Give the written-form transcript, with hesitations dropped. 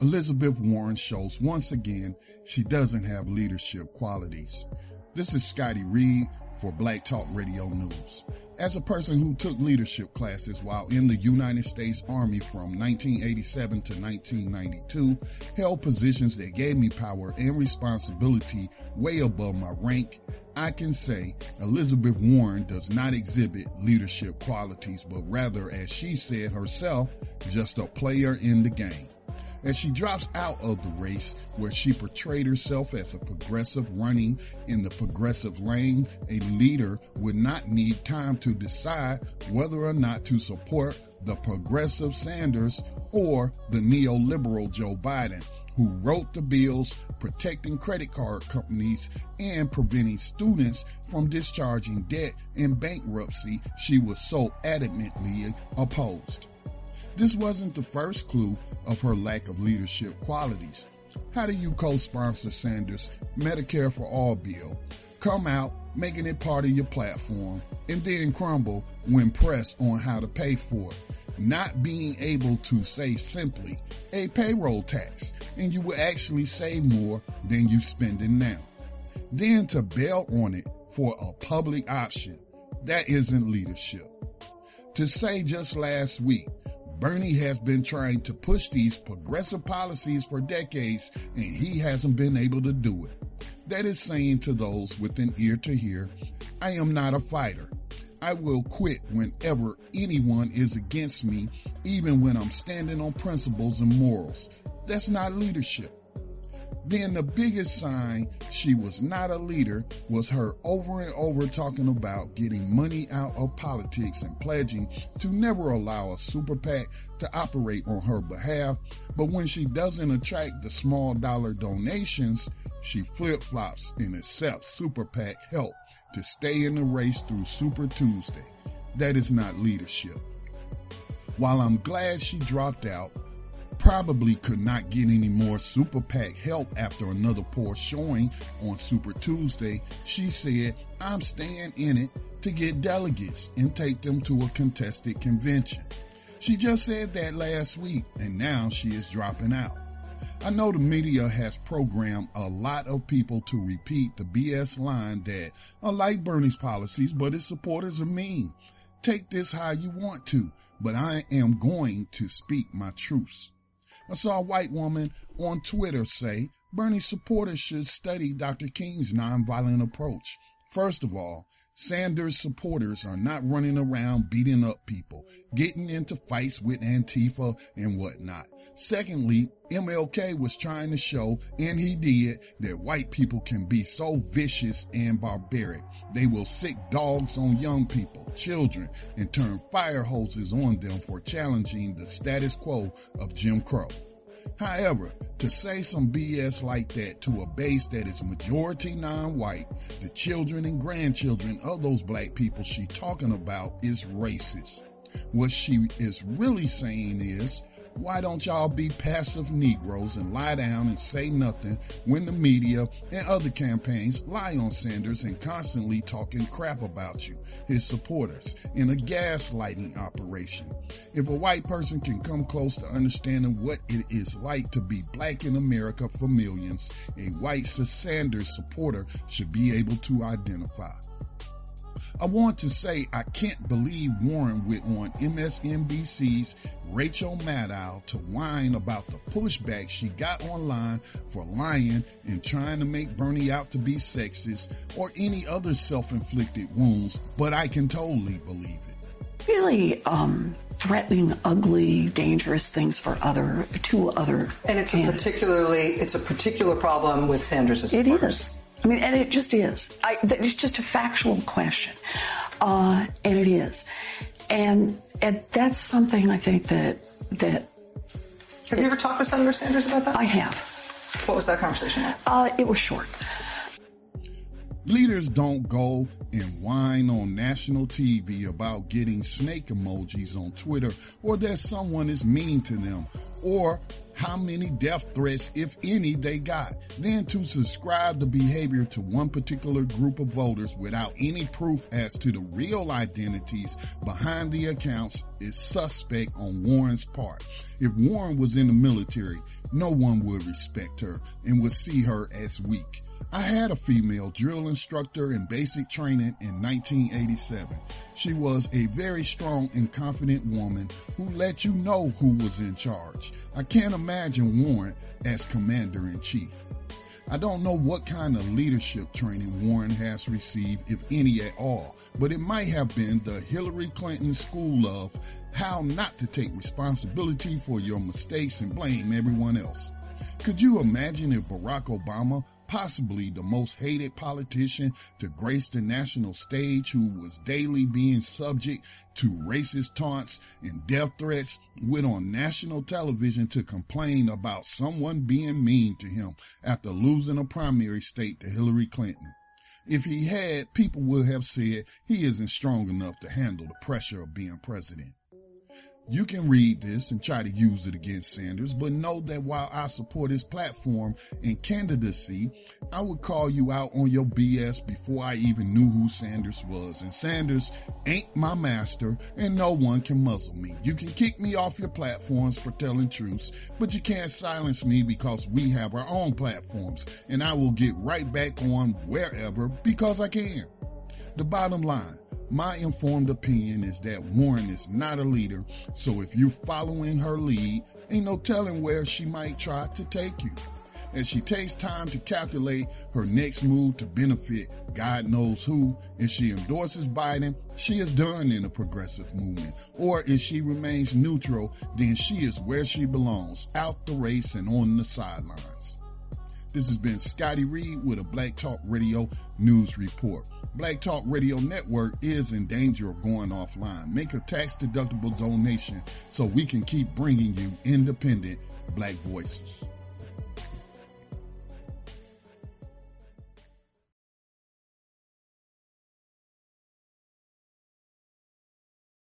Elizabeth Warren shows once again she doesn't have leadership qualities. This is Scotty Reed for Black Talk Radio News. As a person who took leadership classes while in the United States Army from 1987 to 1992, held positions that gave me power and responsibility way above my rank, I can say Elizabeth Warren does not exhibit leadership qualities, but rather, as she said herself, just a player in the game. As she drops out of the race where she portrayed herself as a progressive running in the progressive lane, a leader would not need time to decide whether or not to support the progressive Sanders or the neoliberal Joe Biden, who wrote the bills protecting credit card companies and preventing students from discharging debt and bankruptcy she was so adamantly opposed. This wasn't the first clue of her lack of leadership qualities. How do you co-sponsor Sanders' Medicare for All bill, come out making it part of your platform, and then crumble when pressed on how to pay for it, not being able to say simply a payroll tax, and you will actually save more than you spending now? Then to bail on it for a public option, that isn't leadership. To say just last week, Bernie has been trying to push these progressive policies for decades, and he hasn't been able to do it. That is saying to those with an ear to hear, I am not a fighter. I will quit whenever anyone is against me, even when I'm standing on principles and morals. That's not leadership. Then the biggest sign she was not a leader was her over and over talking about getting money out of politics and pledging to never allow a super PAC to operate on her behalf. But when she doesn't attract the small dollar donations, she flip-flops and accepts super PAC help to stay in the race through Super Tuesday. That is not leadership. While I'm glad she dropped out, probably could not get any more Super PAC help after another poor showing on Super Tuesday, she said, I'm staying in it to get delegates and take them to a contested convention. She just said that last week, and now she is dropping out. I know the media has programmed a lot of people to repeat the BS line that, unlike Bernie's policies, but his supporters are mean. Take this how you want to, but I am going to speak my truths. I saw a white woman on Twitter say Bernie supporters should study Dr. King's nonviolent approach. First of all, Sanders supporters are not running around beating up people, getting into fights with Antifa and whatnot. Secondly, MLK was trying to show, and he did, that white people can be so vicious and barbaric. They will sick dogs on young people, children, and turn fire hoses on them for challenging the status quo of Jim Crow. However, to say some BS like that to a base that is majority non-white, the children and grandchildren of those black people she talking about is racist. What she is really saying is, why don't y'all be passive Negroes and lie down and say nothing when the media and other campaigns lie on Sanders and constantly talking crap about you, his supporters, in a gaslighting operation? If a white person can come close to understanding what it is like to be black in America for millions, a white Sanders supporter should be able to identify. I want to say I can't believe Warren went on MSNBC's Rachel Maddow to whine about the pushback she got online for lying and trying to make Bernie out to be sexist or any other self-inflicted wounds, but I can totally believe it. Really threatening, ugly, dangerous things for two other And it's candidates. a particular problem with Sanders' supporters. It is. I mean, and it just is. It's just a factual question. And it is. And that's something I think that... Have you ever talked to Senator Sanders about that? I have. What was that conversation like? It was short. Leaders don't go and whine on national TV about getting snake emojis on Twitter or that someone is mean to them or how many death threats, if any, they got. Then to subscribe the behavior to one particular group of voters without any proof as to the real identities behind the accounts is suspect on Warren's part. If Warren was in the military, no one would respect her and would see her as weak. I had a female drill instructor in basic training in 1987. She was a very strong and confident woman who let you know who was in charge. I can't imagine Warren as commander-in-chief. I don't know what kind of leadership training Warren has received, if any at all, but it might have been the Hillary Clinton school of how not to take responsibility for your mistakes and blame everyone else. Could you imagine if Barack Obama, possibly the most hated politician to grace the national stage, who was daily being subject to racist taunts and death threats, went on national television to complain about someone being mean to him after losing a primary state to Hillary Clinton? If he had, people would have said he isn't strong enough to handle the pressure of being president. You can read this and try to use it against Sanders, but know that while I support his platform and candidacy, I would call you out on your BS before I even knew who Sanders was. And Sanders ain't my master, and no one can muzzle me. You can kick me off your platforms for telling truths, but you can't silence me because we have our own platforms, and I will get right back on wherever because I can. The bottom line, my informed opinion is that Warren is not a leader, so if you're following her lead, ain't no telling where she might try to take you. As she takes time to calculate her next move to benefit God knows who, if she endorses Biden, she is done in the progressive movement. Or if she remains neutral, then she is where she belongs, out the race and on the sidelines. This has been Scotty Reed with a Black Talk Radio News Report. Black Talk Radio Network is in danger of going offline. Make a tax-deductible donation so we can keep bringing you independent Black voices.